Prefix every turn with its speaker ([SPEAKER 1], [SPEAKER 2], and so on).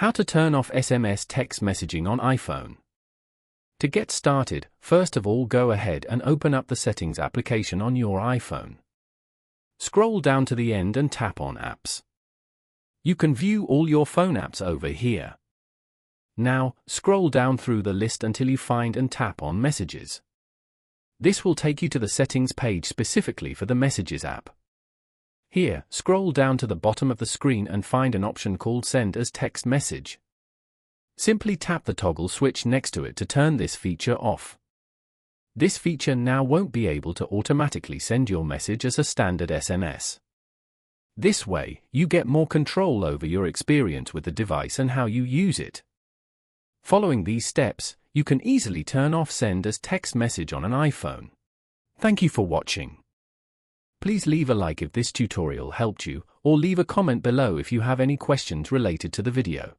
[SPEAKER 1] How to turn off SMS text messaging on iPhone. To get started, first of all go ahead and open up the Settings application on your iPhone. Scroll down to the end and tap on Apps. You can view all your phone apps over here. Now, scroll down through the list until you find and tap on Messages. This will take you to the Settings page specifically for the Messages app. Here, scroll down to the bottom of the screen and find an option called Send as Text Message. Simply tap the toggle switch next to it to turn this feature off. This feature now won't be able to automatically send your message as a standard SMS. This way, you get more control over your experience with the device and how you use it. Following these steps, you can easily turn off Send as Text Message on an iPhone. Thank you for watching. Please leave a like if this tutorial helped you, or leave a comment below if you have any questions related to the video.